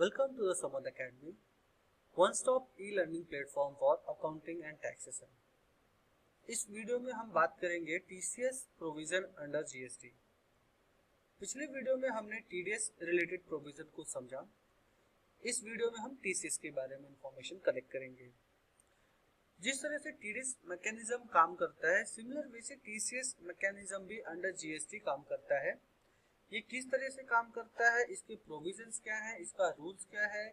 Welcome to the Samad Academy, one-stop e-learning platform for accounting and taxation. इस video में हम बात करेंगे TCS प्रोविजन अंडर GST। पिछले वीडियो में हमने TDS रिलेटेड प्रोविजन को समझा। इस वीडियो में हम TCS के बारे में इंफॉर्मेशन कलेक्ट करेंगे। जिस तरह से TDS मैकेनिज्म काम करता है, सिमिलर वे से TCS मैकेनिज्म भी अंडर GST काम करता है। ये किस तरह से काम करता है, इसके प्रोविजंस क्या है, इसका रूल्स क्या है,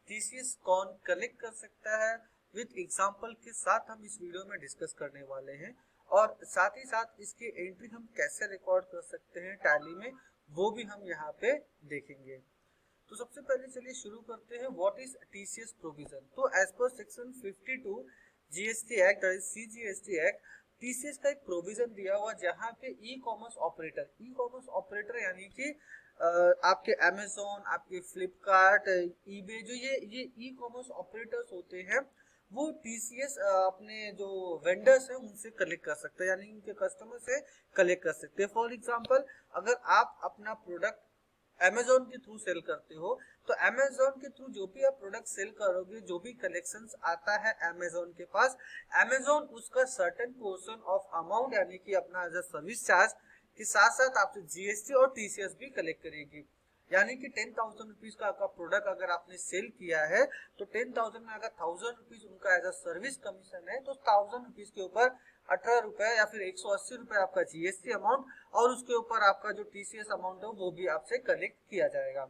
TCS कौन कलेक्ट कर सकता है, विद एग्जांपल के साथ हम इस वीडियो में डिस्कस करने वाले हैं। और साथ ही साथ इसकी एंट्री हम कैसे रिकॉर्ड कर सकते हैं टैली में, वो भी हम यहाँ पे देखेंगे। तो सबसे पहले चलिए शुरू करते हैं। What is TCS provision? तो as per section 52 GST act that is CGST act, TCS का एक प्रोविजन दिया हुआ जहां पे ई कॉमर्स ऑपरेटर यानी कि आपके Amazon, आपके फ्लिपकार्ट, eBay, जो ये ई कॉमर्स ऑपरेटर्स होते हैं, वो TCS अपने जो वेंडर्स हैं उनसे कलेक्ट कर सकते हैं, यानी उनके कस्टमर से कलेक्ट कर सकते हैं। फॉर एग्जांपल, अगर आप अपना प्रोडक्ट Amazon के थ्रू सेल करते हो, तो Amazon के थ्रू जो भी आप प्रोडक्ट सेल करोगे, जो भी कलेक्शंस आता है Amazon के पास, Amazon उसका सर्टेन पोर्शन ऑफ अमाउंट यानी कि अपना एज अ सर्विस चार्ज के साथ साथ आपसे GST और TCS भी कलेक्ट करेगी। यानी कि 10,000 रुपीज का आपका प्रोडक्ट अगर आपने सेल किया है, तो 10,000 में अगर 1,000 रुपीज उनका एज अ सर्विस कमीशन है, तो 1,000 रुपीज के ऊपर 18 रुपए या फिर 180 रुपए आपका GST अमाउंट, और उसके ऊपर आपका जो TCS अमाउंट है वो भी आपसे कलेक्ट किया जाएगा।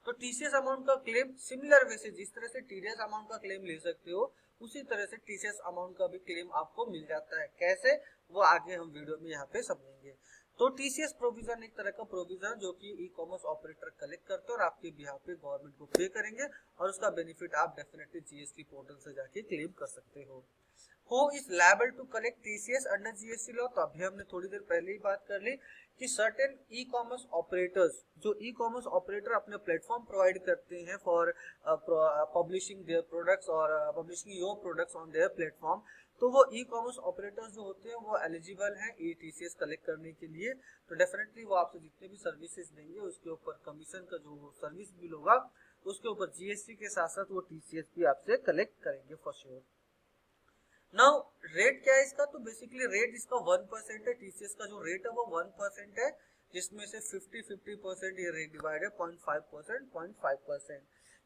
तो TCS अमाउंट का क्लेम सिमिलर वे से जिस तरह से TDS अमाउंट का क्लेम ले सकते हो, उसी तरह से TCS अमाउंट का भी क्लेम आपको मिल जाता है। कैसे, वो आगे हम वीडियो में यहाँ पे समझेंगे। तो TCS प्रोविजन एक तरह का प्रोविजन जो कि ई कॉमर्स ऑपरेटर कलेक्ट करते हैं और आपके बिहाफ पे गवर्नमेंट को पे करेंगे, और उसका बेनिफिट आप डेफिनेटली GST पोर्टल से जाके क्लेम कर सकते हो। Who is liable to collect TCS under GST law? तो अभी हमने थोड़ी देर पहले ही बात कर ली कि सर्टेन ई कॉमर्स ऑपरेटर्स, जो ई कॉमर्स ऑपरेटर अपने प्लेटफॉर्म प्रोवाइड करते हैं फॉर पब्लिशिंग देयर प्रोडक्ट्स और publishing your products on their platform, तो वो ई कॉमर्स ऑपरेटर्स जो होते हैं वो एलिजिबल हैं ई TCS कलेक्ट करने के लिए। तो डेफिनेटली वो आपसे जितने भी सर्विसेज देंगे उसके ऊपर कमीशन का जो सर्विस बिल होगा, उसके ऊपर GST के साथ साथ वो TCS भी आपसे कलेक्ट करेंगे फॉर श्योर। नाउ रेट क्या है इसका? तो बेसिकली रेट इसका 1% है। TCS का जो रेट है वो 1% है, जिसमें से 50-50% ये रेट डिवाइड है, 0.5%।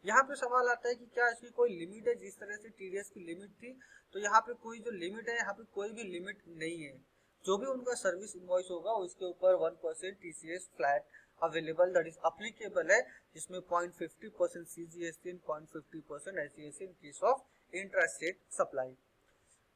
यहाँ पे सवाल आता है कि क्या इसकी कोई लिमिट है? जिस तरह से TDS की लिमिट थी, तो यहाँ पे कोई जो लिमिट है, यहाँ पे कोई भी लिमिट नहीं है। जो भी उनका सर्विस इनवॉइस होगा उसके ऊपर 1% TCS flat available that is applicable है, जिसमें 0.50% CGST and 0.50% SGST in case of intrastate supply.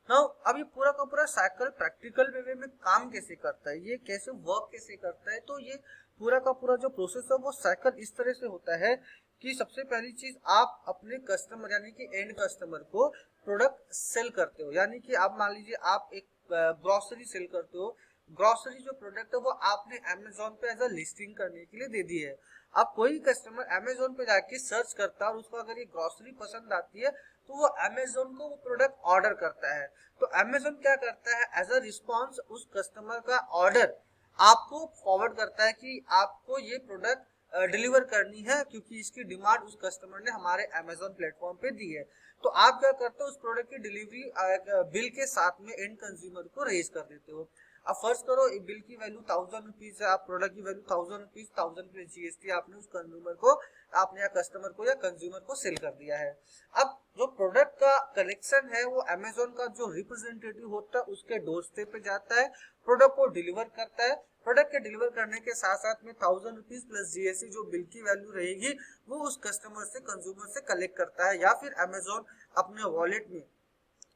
Now अब ये पूरा का पूरा साइकिल प्रैक्टिकल वे में काम कैसे करता है, ये कैसे वर्क कैसे करता है? तो ये पूरा का पूरा जो प्रोसेस है वो साइकिल इस तरह से होता है कि सबसे पहली चीज, आप अपने कस्टमर यानी कि एंड कस्टमर को प्रोडक्ट सेल करते हो। यानी कि आप मान लीजिए आप एक ग्रोसरी सेल करते हो, ग्रोसरी जो प्रोडक्ट है वो आपने Amazon पे एज अ लिस्टिंग करने के लिए दे दी है। अब कोई कस्टमर Amazon पे जाके सर्च करता है और उसको अगर ये ग्रोसरी पसंद आती है, तो वो Amazon को वो प्रोडक्ट ऑर्डर करता है। तो Amazon क्या करता है, एज अ रिस्पॉन्स उस कस्टमर का ऑर्डर आपको फॉरवर्ड करता है कि आपको ये प्रोडक्ट डिलीवर करनी है, क्योंकि इसकी डिमांड उस कस्टमर ने हमारे Amazon प्लेटफॉर्म पे दी है। तो आप क्या करते हो, उस प्रोडक्ट की डिलीवरी बिल के साथ में एंड कंज्यूमर को रेज कर देते हो। अब फर्स्ट करो, बिल की वैल्यू 1,000 रुपीज है, आप प्रोडक्ट की वैल्यू 1,000 रुपीज, 1,000 प्लस GST आपने उस कंज्यूमर को, आपने या कस्टमर को या कंज्यूमर को सेल कर दिया है। अब जो प्रोडक्ट का कलेक्शन है वो Amazon का जो रिप्रेजेंटेटिव होता है उसके डोर स्टेप पे जाता है, प्रोडक्ट को डिलीवर करता है। प्रोडक्ट के डिलीवर करने के साथ साथ में 1,000 रुपीज प्लस GST जो बिल की वैल्यू रहेगी वो उस कस्टमर से, कंज्यूमर से कलेक्ट करता है, या फिर Amazon अपने वॉलेट में,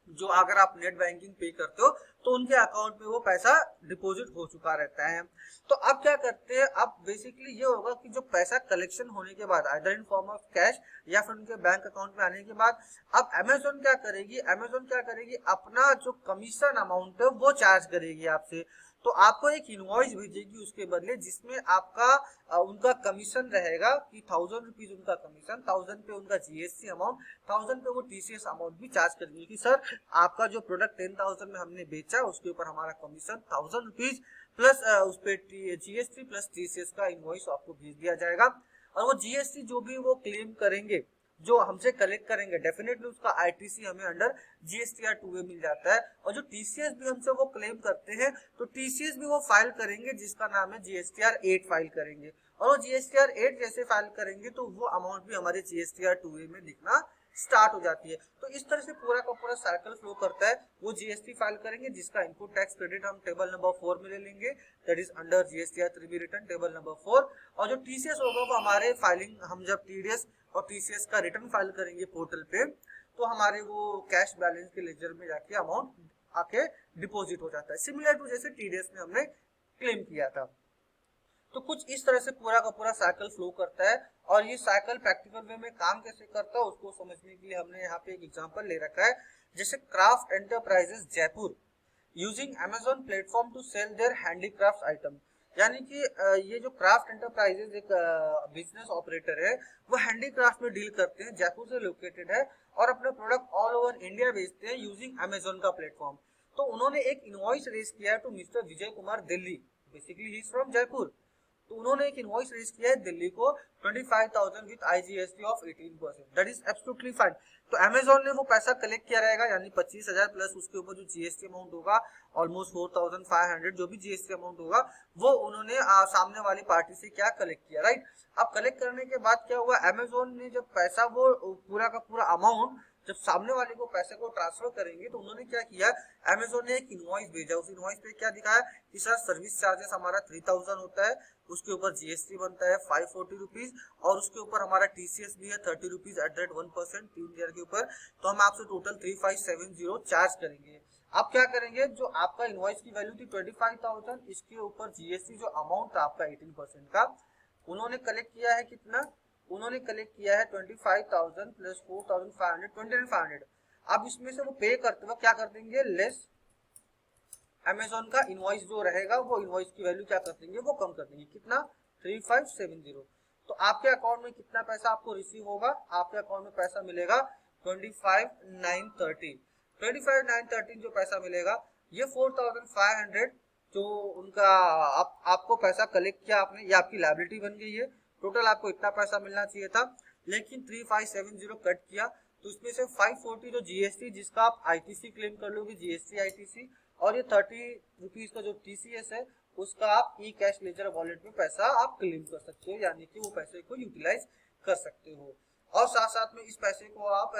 जो अगर आप नेट बैंकिंग पे करते हो तो उनके अकाउंट में वो पैसा डिपॉजिट हो चुका रहता है। तो अब क्या करते हैं, अब बेसिकली ये होगा कि जो पैसा कलेक्शन होने के बाद either in form of cash या फिर उनके बैंक अकाउंट में आने के बाद, अब Amazon क्या करेगी, अपना जो कमीशन अमाउंट है वो चार्ज करेगी आपसे। तो आपको एक इनवॉइस भेजेगी उसके बदले, जिसमें आपका उनका कमीशन रहेगा कि 1,000 रुपीज उनका कमीशन, 1,000 पे उनका GST अमाउंट, 1,000 पे वो TCS अमाउंट भी चार्ज करेंगे कि सर आपका जो प्रोडक्ट 10,000 में हमने बेचा उसके ऊपर हमारा कमीशन 1,000 रुपीज प्लस उस पे GST प्लस TCS का इनवॉइस आपको भेज दिया जाएगा। और वो जीएसटी जो भी वो क्लेम करेंगे, जो हमसे कलेक्ट करेंगे, डेफिनेटली उसका आईटीसी हमें अंडर जीएसटीआर 2A मिल जाता है। और जो टीसीएस भी हमसे वो क्लेम करते हैं तो टीसीएस भी वो फाइल करेंगे जिसका नाम है जीएसटीआर 8 फाइल करेंगे, और वो जीएसटीआर 8 जैसे फाइल करेंगे तो वो अमाउंट भी हमारे जीएसटीआर 2A में दिखना स्टार्ट हो जाती है। तो इस तरह से पूरा का पूरा साइकिल फ्लो करता है। वो जीएसटी फाइल करेंगे जिसका इनपुट टैक्स क्रेडिट हम टेबल नंबर 4 में ले लेंगे, that is under GSTR 3B return table number 4। और जो टीसीएस होगा वो हमारे फाइलिंग, हम जब टीडीएस और टीसीएस का रिटर्न फाइल करेंगे पोर्टल पे तो हमारे वो कैश बैलेंस के लेजर में जाके अमाउंट आके डिपॉजिट हो जाता है, सिमिलर टू जैसे टीडीएस में हमने क्लेम किया था। तो कुछ इस तरह से पूरा का पूरा साइकिल फ्लो करता है। और ये साइकिल प्रैक्टिकल वे में काम कैसे करता है उसको समझने के लिए हमने यहाँ पे एक एग्जांपल ले रखा है। जैसे craft enterprises Jaipur using Amazon platform to sell their handicraft item, यानी कि ये जो क्राफ्ट एंटरप्राइजेस एक बिजनेस ऑपरेटर है वो हैंडीक्राफ्ट में डील करते हैं, जयपुर से लोकेटेड है और अपने प्रोडक्ट ऑल ओवर इंडिया बेचते हैं यूजिंग अमेजॉन का प्लेटफॉर्म। तो उन्होंने एक इनवॉइस रेज किया to mister Vijay Kumar Delhi, basically he is from Jaipur. तो उन्होंने एक इनवॉइस रेज किया है दिल्ली को 25,000 with IGST of 18%, that is absolutely fine. तो अमेजॉन ने वो पैसा कलेक्ट किया रहेगा, यानी 25,000 प्लस उसके ऊपर जो जीएसटी अमाउंट होगा ऑलमोस्ट 4,500, जो भी जीएसटी अमाउंट होगा वो उन्होंने सामने वाली पार्टी से क्या कलेक्ट किया, राइट। अब कलेक्ट करने के बाद क्या हुआ, अमेजॉन ने जब पैसा वो पूरा का पूरा अमाउंट जब सामने वाले को पैसे को ट्रांसफर करेंगे तो उन्होंने क्या किया, अमेजॉन ने एक इनवॉइस भेजा, उस इनवॉइस पे क्या दिखाया कि सर सर्विस चार्जेस हमारा 3,000 होता है, उसके ऊपर जीएसटी बनता है 540 रुपीज और उसके ऊपर हमारा टीसीएस भी है 30 रुपीज एट दैट 1% 3 ईयर के ऊपर, तो हम आपसे टोटल 3570 चार्ज करेंगे। आप क्या करेंगे, जो आपका इनवॉइस की वैल्यू थी 25,000, इसके ऊपर जीएसटी जो अमाउंट था आपका 18% का, उन्होंने कलेक्ट किया है कितना, उन्होंने कलेक्ट किया है 25,000 प्लस 4,500 29,500। अब इसमें से वो पे करते वक्त क्या कर देंगे, लेस अमेजॉन का इनवॉइस जो रहेगा वो इनवॉइस की वैल्यू क्या कर देंगे, वो कम कर देंगे, कितना 3570। तो आपके अकाउंट में कितना पैसा आपको रिसीव होगा, आपके अकाउंट में पैसा मिलेगा 25,930। 25,930 जो पैसा मिलेगा, ये 4,500 जो उनका आपको पैसा कलेक्ट किया आपने, ये आपकी लायबिलिटी बन गई है। टोटल आपको इतना पैसा मिलना चाहिए था, लेकिन 3570 कट किया तो इसमें से 540 जो जीएसटी जिसका आप आईटीसी क्लेम कर लोगे, जीएसटी आईटीसी, और ये 30 रुपीज का जो टीसीएस है उसका आप ई कैश लेजर वॉलेट में पैसा आप क्लेम कर सकते हो, यानी कि वो पैसे को यूटिलाइज कर सकते हो। और साथ साथ में इस पैसे को आप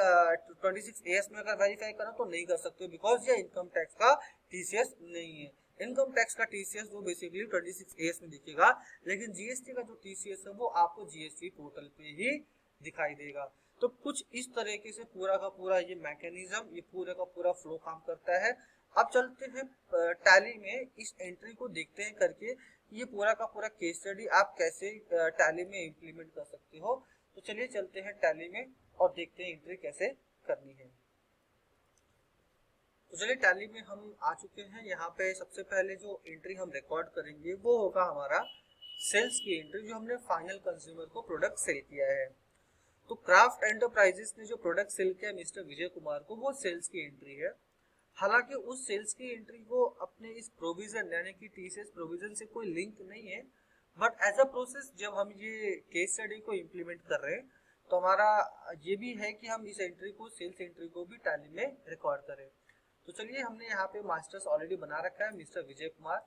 26AS में अगर वेरीफाई करो तो नहीं कर सकते, बिकॉज ये इनकम टैक्स का टीसीएस नहीं है। इनकम टैक्स का टीसीएस वो बेसिकली 26AS में दिखेगा, लेकिन जीएसटी का जो टीसीएस है वो आपको जीएसटी पोर्टल पे ही दिखाई देगा। तो कुछ इस तरीके से पूरा का पूरा ये मैकेनिज्म, ये पूरा का पूरा फ्लो काम करता है। अब चलते हैं टैली में, इस एंट्री को देखते हैं करके ये पूरा का पूरा केस स्टडी आप कैसे टैली में इम्प्लीमेंट कर सकते हो। तो चलिए चलते हैं टैली में और देखते हैं एंट्री कैसे करनी है। तो चलिए टैली में हम आ चुके हैं। यहाँ पे सबसे पहले जो एंट्री हम रिकॉर्ड करेंगे वो होगा हमारा सेल्स की एंट्री, जो हमने फाइनल कंज्यूमर को प्रोडक्ट सेल किया है। तो क्राफ्ट एंटरप्राइजेस ने जो प्रोडक्ट सेल किया मिस्टर विजय कुमार को, वो सेल्स की एंट्री है। हालांकि उस सेल्स की एंट्री को अपने इस प्रोविजन यानी कि टीसीएस प्रोविजन से कोई लिंक नहीं है, बट एज अ प्रोसेस जब हम ये केस स्टडी को इम्प्लीमेंट कर रहे हैं तो हमारा ये भी है कि हम इस एंट्री को, सेल्स एंट्री को भी टैली में रिकॉर्ड करें। तो चलिए, हमने यहाँ पे मास्टर्स ऑलरेडी बना रखा है mister Vijay Kumar.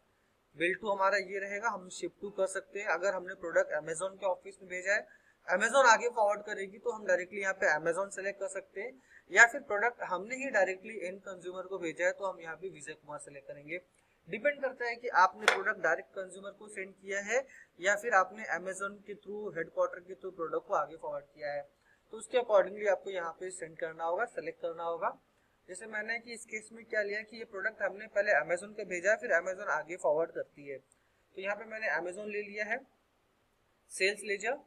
Bill to हमारा ये रहेगा, हम शिप टू कर सकते हैं। अगर हमने प्रोडक्ट अमेजोन के ऑफिस में भेजा है, अमेजोन आगे फॉरवर्ड करेगी तो हम डायरेक्टली यहाँ पे अमेजोन सेलेक्ट कर सकते हैं, या फिर प्रोडक्ट हमने ही डायरेक्टली एंड कंज्यूमर को भेजा है तो हम यहाँ पे विजय कुमार सेलेक्ट करेंगे। डिपेंड करता है कि आपने प्रोडक्ट डायरेक्ट कंज्यूमर को सेंड किया है या फिर आपने अमेजोन के थ्रू, हेडक्वार्टर के थ्रू प्रोडक्ट को आगे फॉरवर्ड किया है, तो उसके अकॉर्डिंगली आपको यहाँ पे सेंड करना होगा, सेलेक्ट करना होगा। जैसे मैंने कि इस केस में क्या लिया कि ये प्रोडक्ट हमने पहले अमेजोन पे भेजा है, फिर अमेजोन आगे फॉरवर्ड करती है। तो यहाँ पे मैंने अमेजोन ले लिया है, सेल्स लेजर,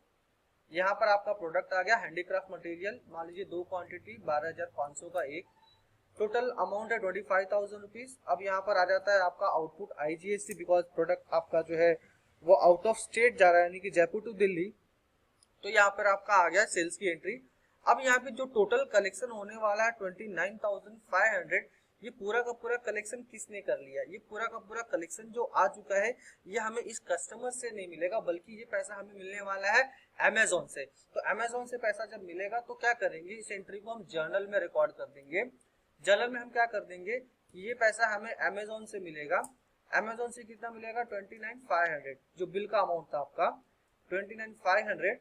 यहाँ पर आपका प्रोडक्ट आ गया हैंडीक्राफ्ट मटेरियल, मान लीजिए 2 क्वांटिटी 12,500 का एक, टोटल अमाउंट है 25,000 रुपीज। अब यहाँ पर आ जाता है आपका आउटपुट आईजीएसटी, बिकॉज प्रोडक्ट आपका जो है वो आउट ऑफ स्टेट जा रहा है, यानी कि जयपुर टू दिल्ली। तो यहाँ पर आपका आ गया सेल्स की एंट्री। अब यहाँ पे जो टोटल कलेक्शन होने वाला है 29,500, ये पूरा का पूरा कलेक्शन किसने कर लिया, ये पूरा का पूरा कलेक्शन जो आ चुका है ये हमें इस कस्टमर से नहीं मिलेगा, बल्कि ये पैसा हमें मिलने वाला है अमेजोन से। तो अमेजोन से पैसा जब मिलेगा तो क्या करेंगे, इस एंट्री को हम जर्नल में रिकॉर्ड कर देंगे। जर्नल में हम क्या कर देंगे, ये पैसा हमें अमेजोन से मिलेगा। अमेजोन से कितना मिलेगा, 29,500 जो बिल का अमाउंट था आपका 29,500।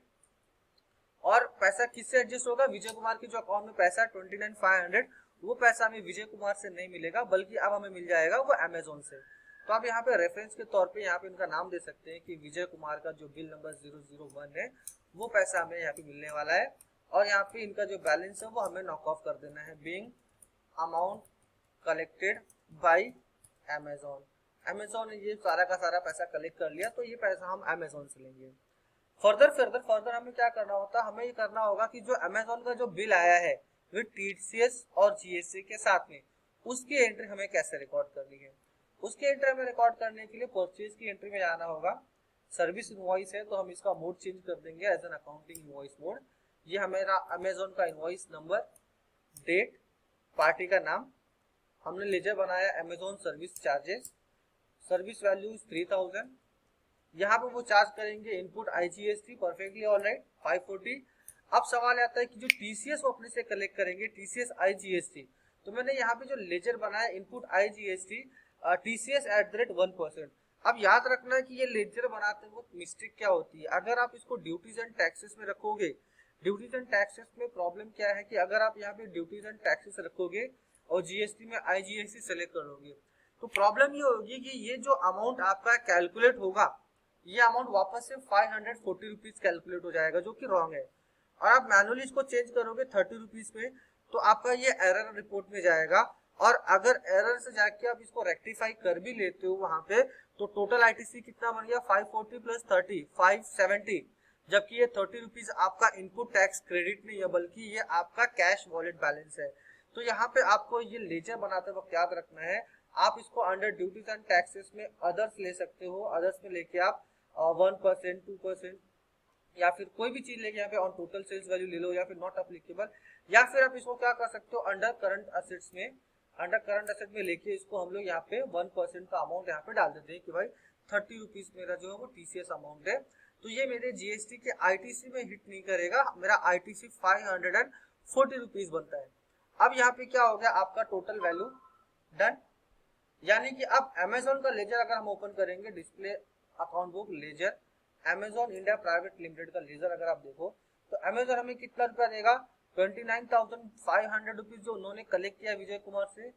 और पैसा किससे एडजस्ट होगा, विजय कुमार के जो अकाउंट में पैसा है 29,500, वो पैसा हमें विजय कुमार से नहीं मिलेगा, बल्कि अब हमें मिल जाएगा वो अमेजोन से। तो आप यहाँ पे रेफरेंस के तौर पे यहाँ पे इनका नाम दे सकते हैं कि विजय कुमार का जो बिल नंबर 001 है वो पैसा हमें यहाँ पे मिलने वाला है। और यहाँ पे इनका जो बैलेंस है वो हमें नॉक ऑफ कर देना है, being amount collected by Amazon. Amazon ने ये सारा का सारा पैसा कलेक्ट कर लिया, तो ये पैसा हम अमेजोन से लेंगे। फर्दर हमें क्या करना होता है, हमें ये करना होगा कि जो अमेजोन का जो बिल आया है विद टीसीएस और जीएसटी के साथ में, उसकी एंट्री हमें कैसे रिकॉर्ड करनी है। उसकी एंट्री हमें रिकॉर्ड करने के लिए परचेज की एंट्री में जाना होगा। सर्विस इनवॉइस है तो हम इसका मोड चेंज कर देंगे as an accounting invoice mode. ये हमारा अमेजोन का इनवॉइस नंबर, डेट, पार्टी का नाम, हमने लेजर बनाया Amazon service charges, service value 3000। यहाँ पे वो चार्ज करेंगे इनपुट आईजीएसटी, परफेक्टली ऑलराइट 540। अब सवाल आता है कि जो टीसीएस वो अपने से कलेक्ट करेंगे, टीसीएस आईजीएसटी, तो मैंने यहाँ पे जो लेजर बनाया इनपुट आईजीएसटी टीसीएस @1%। अब याद रखना है कि ये लेजर बनाते वक्त मिस्टेक क्या होती है, अगर आप इसको ड्यूटीज एंड टैक्सेस में रखोगे, ड्यूटीज एंड टैक्सेस में प्रॉब्लम क्या है कि अगर आप यहाँ पे ड्यूटीज एंड टैक्सेस रखोगे और जीएसटी में आईजीएसटी सेलेक्ट करोगे, तो प्रॉब्लम ये होगी कि ये जो अमाउंट आपका कैलकुलेट होगा, ये अमाउंट वापस से 540 रुपीज कैलकुलेट हो जाएगा, जो कि रॉन्ग है। और आप मैनुअली इसको चेंज करोगे 30 रुपीज में, तो आपका ये एरर रिपोर्ट में जाएगा। और अगर एरर से जाके आप इसको रेक्टिफाई कर भी लेते हो वहां पे, तो टोटल आईटीसी कितना बन गया, 540 प्लस 30 570, जबकि ये 30 रुपीज आपका इनपुट टैक्स क्रेडिट नहीं है, बल्कि ये आपका कैश वॉलेट बैलेंस है। तो यहाँ पे आपको ये लेजर बनाते वक्त याद रखना है, आप इसको अंडर ड्यूटीज एंड टैक्सेस में अदर्स ले सकते हो, अदर्स में लेके आप 1%, 2% या फिर कोई भी चीज लेके यहाँ पे ऑन टोटल सेल्स वैल्यू ले लो, या फिर नॉट अप्लीकेबल, या फिर आप इसको क्या कर सकते हो अंडर करंट असेट्स में, अंडर करंट असेट में लेके इसको हम लोग यहाँ पे 1% का अमाउंट यहाँ पे डाल देते हैं कि भाई 30 रुपीज मेरा जो है वो टीसीएस अमाउंट है। तो ये मेरे जीएसटी के आईटीसी में हिट नहीं करेगा, मेरा आईटीसी 540 रुपीज बनता है। अब यहाँ पे क्या हो गया, आपका टोटल वैल्यू डन। यानी कि अब अमेजोन का लेजर अगर हम ओपन करेंगे, display account book ledger, Amazon India private limited का लेजर अगर आप देखो, तो अमेजोन हमें कितना रुपया देगा, 29,500 रुपीज जो उन्होंने कलेक्ट किया विजय कुमार से,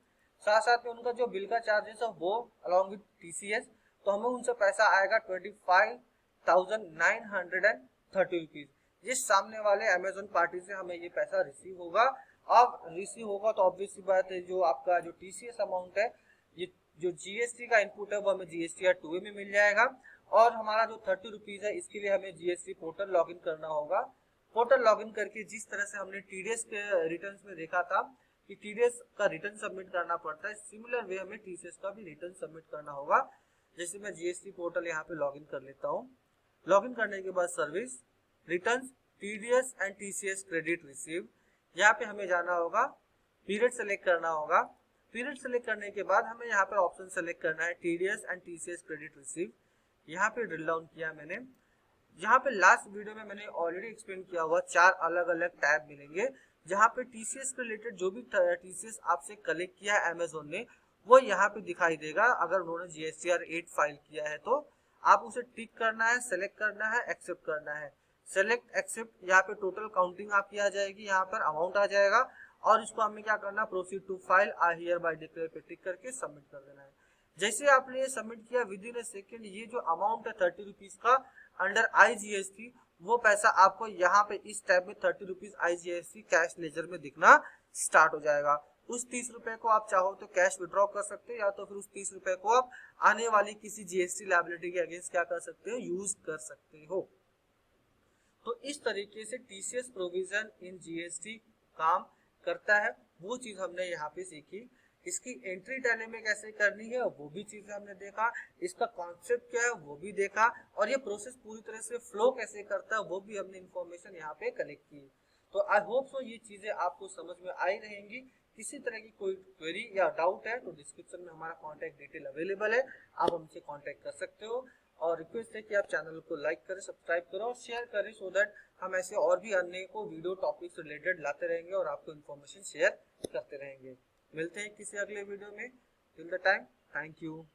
साथ साथ में उनका जो बिल का चार्जेस है वो अलॉन्ग विद टीसीएस, तो हमें उनसे पैसा आएगा 25,930 रुपीज। जिस सामने वाले अमेजोन पार्टी से हमें ये पैसा रिसीव होगा। अब रिसीव होगा तो ऑब्वियस सी बात है, जो आपका जो टीसीएस अमाउंट है, ये जो जीएसटी का इनपुट है वो हमें जीएसटी 2 में मिल जाएगा। और हमारा जो 30 रुपीज है इसके लिए हमें जीएसटी पोर्टल लॉगिन करना होगा। पोर्टल लॉगिन करके जिस तरह से हमने टीडीएस के रिटर्न में देखा था कि टीडीएस का रिटर्न सबमिट करना पड़ता है, सिमिलर वे हमें टीसीएस का भी रिटर्न सबमिट करना होगा। जैसे मैं जीएसटी पोर्टल यहाँ पे लॉगिन कर लेता हूँ। लॉगिन करने के बाद service, return, TDS and TCS credit receive, यहाँ पे हमें जाना होगा, पीरियड सेलेक्ट करना होगा। पीरियड सेलेक्ट करने के बाद हमें यहाँ पर ऑप्शन सेलेक्ट करना है TDS and TCS credit receive. यहाँ पे ड्रिल डाउन किया मैंने। यहाँ पे लास्ट वीडियो में मैंने ऑलरेडी एक्सप्लेन किया हुआ 4 अलग अलग टैब मिलेंगे, जहाँ पे टीसीएस के रिलेटेड जो भी टीसीएस आपसे कलेक्ट किया है अमेजोन ने, वो यहाँ पे दिखाई देगा। अगर उन्होंने जीएसटीआर 8 फाइल किया है तो आप उसे टिक करना है, सेलेक्ट करना है, एक्सेप्ट करना है। सेलेक्ट एक्सेप्ट, यहाँ पे टोटल काउंटिंग आपकी आ जाएगी, यहाँ पर अमाउंट आ जाएगा, और इसको हमें क्या करना, proceed to file I hereby declare पे टिक करके सबमिट कर देना है। जैसे आपने ये सबमिट किया, विद इन ए सेकेंड ये जो अमाउंट है 30 रुपीज का अंडर आईजीएसटी, वो पैसा आपको यहाँ पे इस टैब में 30 रुपीज आईजीएसटी कैश लेजर में दिखना स्टार्ट हो जाएगा। उस 30 रुपए को आप चाहो तो कैश विड्रॉ कर सकते हो, या तो फिर उस 30 रुपए को आप आने वाली किसी जीएसटी लायबिलिटी के अगेंस्ट क्या कर सकते हो, यूज कर सकते हो। तो इस तरीके से टीसीएस प्रोविजन इन जीएसटी काम करता है, वो चीज हमने यहाँ पे सीखी। इसकी एंट्री टैली में कैसे करनी है वो भी चीजें हमने देखा, इसका कॉन्सेप्ट क्या है वो भी देखा, और ये प्रोसेस पूरी तरह से फ्लो कैसे करता है वो भी हमने इंफॉर्मेशन यहाँ पे कलेक्ट की। तो आई होप सो ये चीजें आपको समझ में आई रहेंगी किसी तरह की कोई क्वेरी या डाउट है तो डिस्क्रिप्शन में हमारा कॉन्टैक्ट डिटेल अवेलेबल है, आप हमसे कॉन्टैक्ट कर सकते हो। और रिक्वेस्ट है कि आप चैनल को लाइक करें, सब्सक्राइब करें और शेयर करें, सो दैट हम ऐसे और भी अन्य को वीडियो टॉपिक्स रिलेटेड लाते रहेंगे और आपको इन्फॉर्मेशन शेयर करते रहेंगे। मिलते हैं किसी अगले वीडियो में। Till the time, thank you.